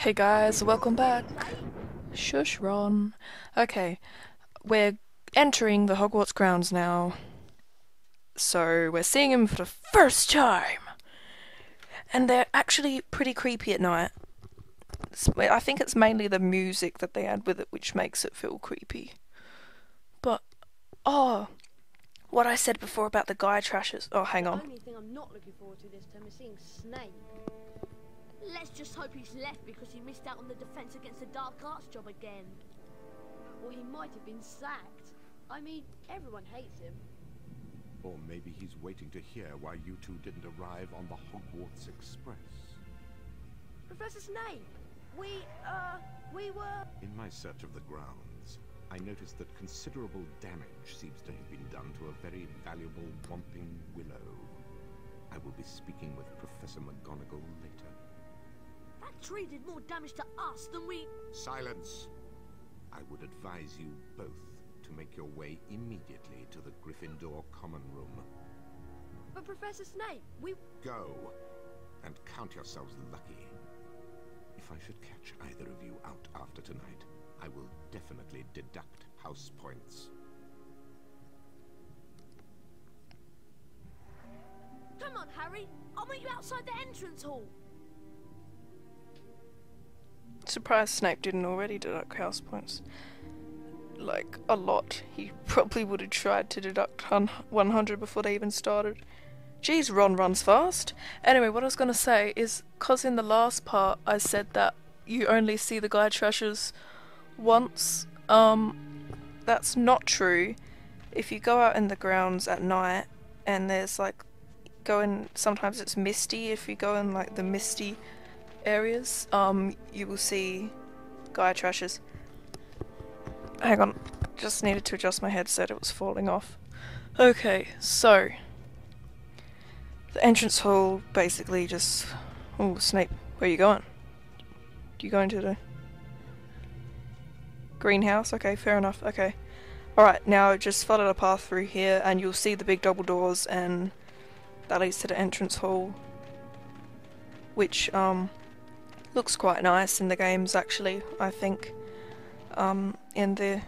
Hey guys, welcome back. Shush, Ron. Okay, we're entering the Hogwarts grounds now. So we're seeing him for the first time. And they're actually pretty creepy at night. I think it's mainly the music that they add with it which makes it feel creepy. But, oh, what I said before about the guy trashes. Oh, hang on. The only thing I'm not looking forward to this term is seeing Snape. Let's just hope he's left because he missed out on the defense against the dark arts job again. Or he might have been sacked. I mean, everyone hates him. Or maybe he's waiting to hear why you two didn't arrive on the Hogwarts Express. Professor Snape, we were... In my search of the grounds, I noticed that considerable damage seems to have been done to a very valuable Whomping Willow. I will be speaking with Professor McGonagall later. That tree did more damage to us than we... Silence! I would advise you both to make your way immediately to the Gryffindor Common Room. But Professor Snape, we... Go, and count yourselves lucky. If I should catch either of you out after tonight, I will definitely deduct house points. Come on, Harry. I'll meet you outside the entrance hall. Surprised Snape didn't already deduct house points. Like, a lot. He probably would have tried to deduct 100 before they even started. Geez, Ron runs fast. Anyway, what I was going to say is, cause in the last part I said that you only see the guy trashes once. That's not true. If you go out in the grounds at night, and there's like, sometimes it's misty, if you go in like the misty areas, you will see guy trashes. Hang on, just needed to adjust my headset, it was falling off. Okay, so the entrance hall basically just... Oh, Snape, where are you going? You going to the greenhouse? Okay, fair enough, okay. Alright, now just follow the path through here and you'll see the big double doors and that leads to the entrance hall, which looks quite nice in the games actually, I think. In the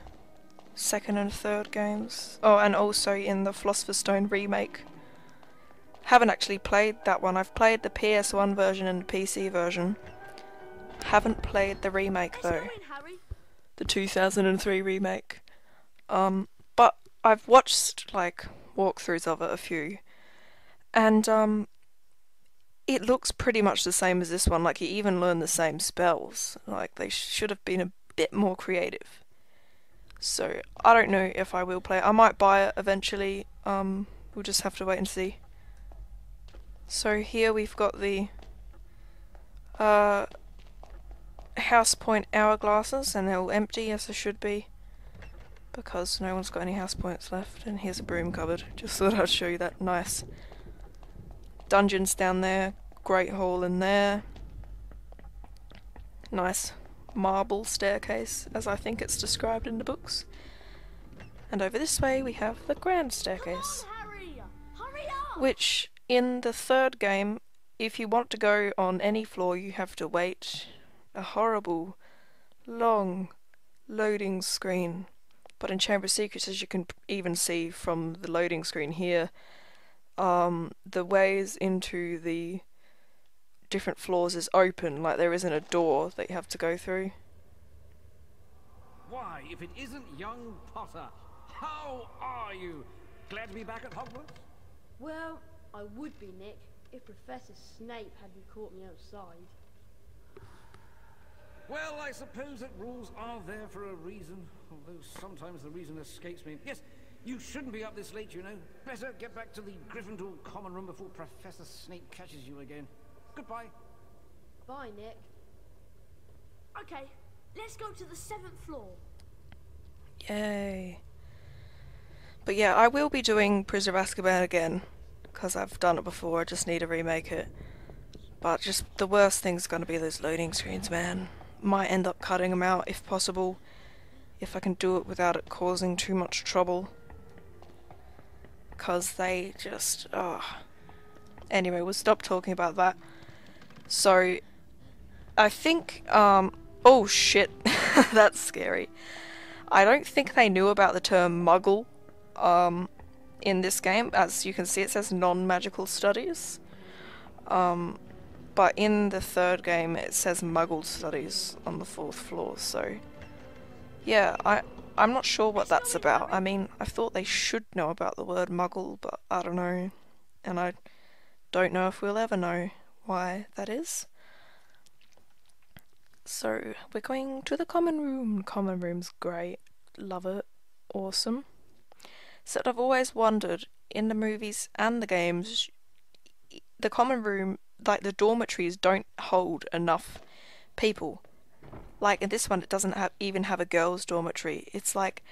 second and third games. Oh, and also in the Philosopher's Stone remake. Haven't actually played that one. I've played the PS1 version and the PC version. Haven't played the remake though. The 2003 remake. But I've watched like walkthroughs of it, a few. And it looks pretty much the same as this one. Like, you even learn the same spells. Like, they should have been a bit more creative. So, I don't know if I will play it. I might buy it eventually. We'll just have to wait and see. So, here we've got the house point hourglasses, and they're all empty, as they should be. Because no one's got any house points left. And here's a broom cupboard. Just thought I'd show you that. Nice. Dungeons down there, great hall in there. Nice marble staircase, as I think it's described in the books. And over this way we have the grand staircase. Come on, Harry! Hurry up! Which, in the third game, if you want to go on any floor you have to wait a horrible, long, loading screen. But in Chamber of Secrets, as you can even see from the loading screen here, the ways into the different floors is open, like there isn't a door that you have to go through. Why, if it isn't young Potter, how are you? Glad to be back at Hogwarts? Well, I would be, Nick, if Professor Snape hadn't caught me outside. Well, I suppose that rules are there for a reason, although sometimes the reason escapes me. Yes, you shouldn't be up this late, you know. Better get back to the Gryffindor Common Room before Professor Snape catches you again. Goodbye. Bye, Nick. Okay, let's go to the 7th floor. Yay. But yeah, I will be doing Prisoner of Azkaban again, because I've done it before, I just need to remake it. But just the worst thing's gonna be those loading screens, man. Might end up cutting them out if possible, if I can do it without it causing too much trouble. Because they just... Anyway, we'll stop talking about that. So, I think, oh shit, that's scary. I don't think they knew about the term muggle, in this game. As you can see, it says non-magical studies. But in the third game, it says muggle studies on the 4th floor, so... Yeah, I'm not sure what that's about. I mean, I thought they should know about the word muggle, but I don't know. And I don't know if we'll ever know why that is. So, we're going to the common room. Common room's great. Love it. Awesome. So I've always wondered, in the movies and the games, the common room, like the dormitories, don't hold enough people. Like in this one, it doesn't even have a girls' dormitory. It's like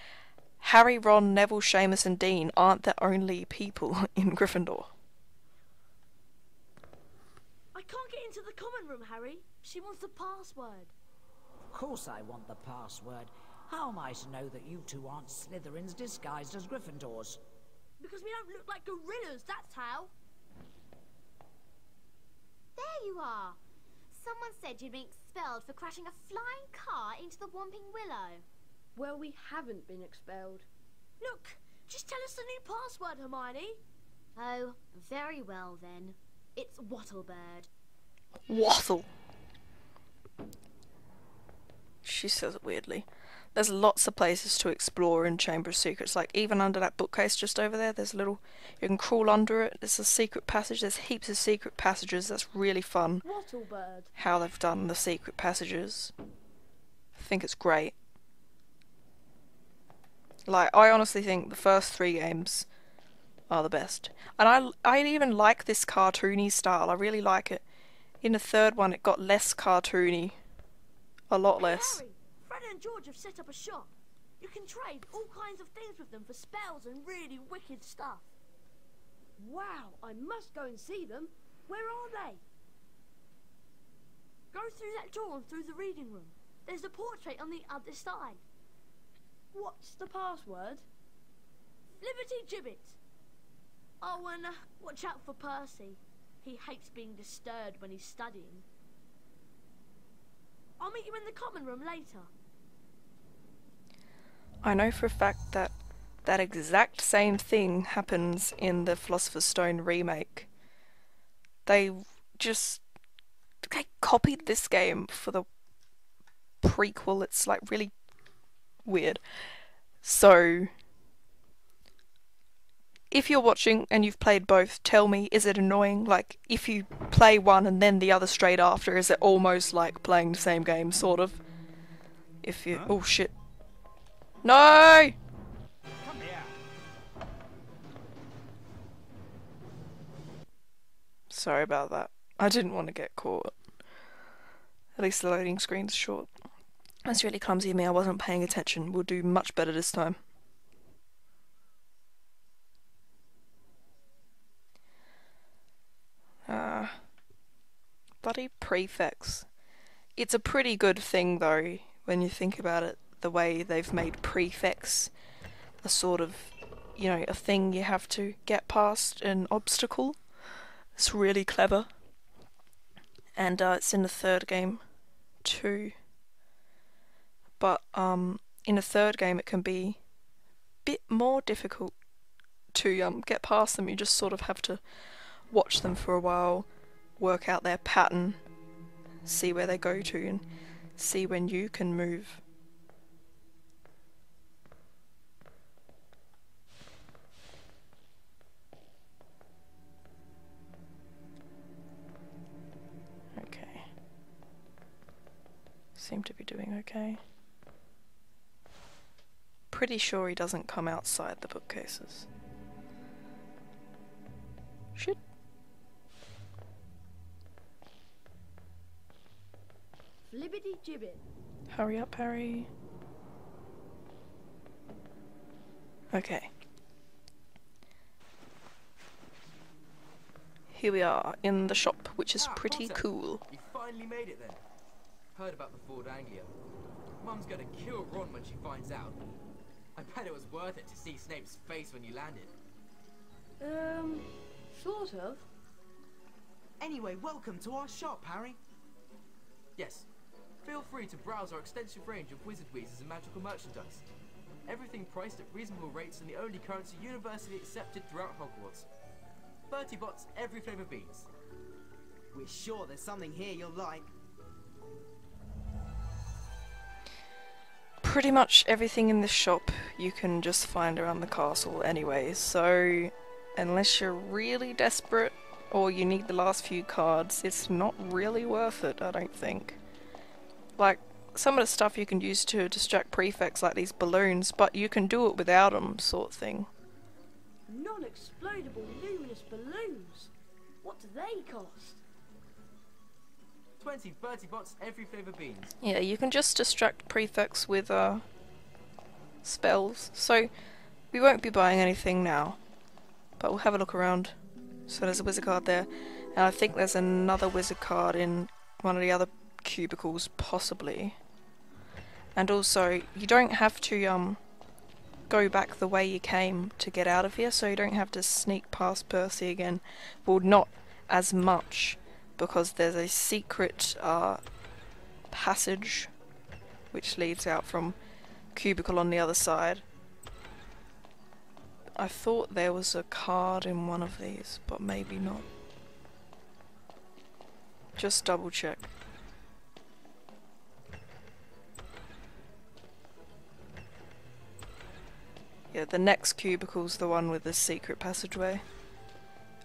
Harry, Ron, Neville, Seamus and Dean aren't the only people in Gryffindor. I can't get into the common room, Harry. She wants the password. Of course I want the password. How am I to know that you two aren't Slytherins disguised as Gryffindors? Because we don't look like gorillas, that's how. There you are. Someone said you'd been expelled for crashing a flying car into the Whomping Willow. Well, we haven't been expelled. Look, just tell us the new password, Hermione. Oh, very well then. It's Wattlebird. Wattle. She says it weirdly. There's lots of places to explore in Chamber of Secrets, like even under that bookcase just over there, there's a little, you can crawl under it, there's a secret passage, there's heaps of secret passages, that's really fun. Wattlebird. How they've done the secret passages. I think it's great. Like, I honestly think the first 3 games are the best. And I even like this cartoony style, I really like it. In the third one it got less cartoony. A lot less. Harry, Fred and George have set up a shop. You can trade all kinds of things with them for spells and really wicked stuff. Wow, I must go and see them. Where are they? Go through that door and through the reading room. There's a portrait on the other side. What's the password? Liberty Gibbet. Oh, and watch out for Percy. He hates being disturbed when he's studying. I'll meet you in the common room later. I know for a fact that that exact same thing happens in the Philosopher's Stone remake. They copied this game for the prequel. It's like really weird. So if you're watching and you've played both, tell me, is it annoying? Like, if you play one and then the other straight after, is it almost like playing the same game, sort of? If you... Oh, shit. No! Come here. Sorry about that. I didn't want to get caught. At least the loading screen's short. That's really clumsy of me, I wasn't paying attention. We'll do much better this time. Bloody prefects. It's a pretty good thing though, when you think about it, the way they've made prefects a sort of, you know, a thing you have to get past, an obstacle. It's really clever. And it's in the third game too. But in the third game it can be a bit more difficult to get past them. You just sort of have to watch them for a while, work out their pattern, see where they go to, and see when you can move. Okay. Seem to be doing okay. Pretty sure he doesn't come outside the bookcases. Shit. Flibbity Gibbet. Hurry up, Harry. Okay. Here we are in the shop, which is pretty Potter, cool. You finally made it then. Heard about the Ford Anglia. Mum's gonna kill Ron when she finds out. I bet it was worth it to see Snape's face when you landed. Sort of. Anyway, welcome to our shop, Harry. Yes. Feel free to browse our extensive range of wizard wheezes and magical merchandise. Everything priced at reasonable rates and the only currency universally accepted throughout Hogwarts. Bertie Bott's every flavour beans. We're sure there's something here you'll like. Pretty much everything in this shop you can just find around the castle anyway, so unless you're really desperate or you need the last few cards, it's not really worth it, I don't think. Like, some of the stuff you can use to distract prefects, like these balloons, but you can do it without them, sort of thing. Non-explodable luminous balloons? What do they cost? 20 Bertie Bott's every flavour beans. Yeah, you can just distract prefects with spells, so we won't be buying anything now, but we'll have a look around. So there's a wizard card there, and I think there's another wizard card in one of the other cubicles, possibly. And also, you don't have to go back the way you came to get out of here, so you don't have to sneak past Percy again. Well, not as much, because there's a secret passage which leads out from cubicle on the other side. I thought there was a card in one of these, but maybe not. Just double check. Yeah, the next cubicle's the one with the secret passageway.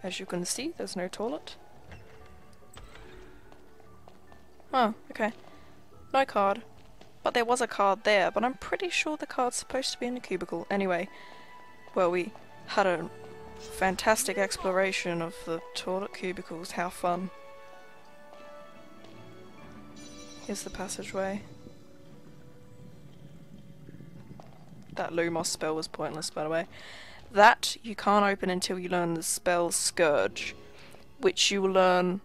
As you can see, there's no toilet. Oh, okay. No card. But there was a card there, but I'm pretty sure the card's supposed to be in the cubicle. Anyway, well, we had a fantastic exploration of the toilet cubicles. How fun. Here's the passageway. That Lumos spell was pointless, by the way. That you can't open until you learn the spell Scourge, which you will learn.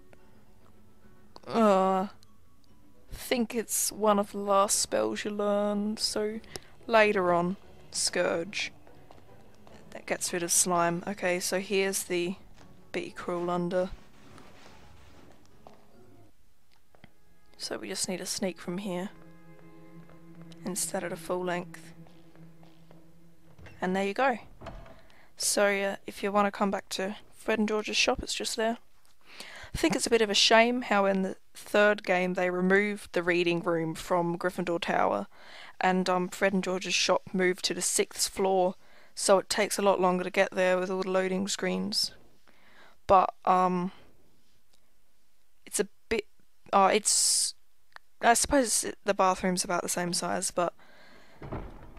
I think it's one of the last spells you learn, so later on. Scourge. That gets rid of slime. Okay, so here's the bit you crawl under. So we just need to sneak from here instead of the full length. And there you go. So if you want to come back to Fred and George's shop, it's just there. I think it's a bit of a shame how in the third game they removed the reading room from Gryffindor Tower, and Fred and George's shop moved to the 6th floor, so it takes a lot longer to get there with all the loading screens. But it's a bit it's, I suppose the bathroom's about the same size, but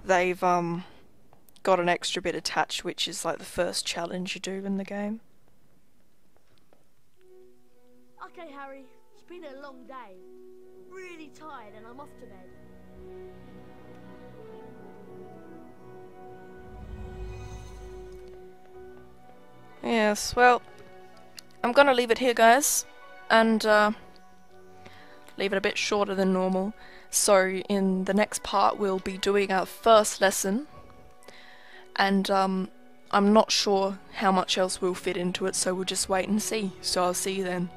they've got an extra bit attached, which is like the first challenge you do in the game. Okay, Harry, it's been a long day. Really tired and I'm off to bed. Yes, well, I'm gonna leave it here, guys, and leave it a bit shorter than normal. So in the next part we'll be doing our first lesson, and I'm not sure how much else we'll fit into it, so we'll just wait and see. So I'll see you then.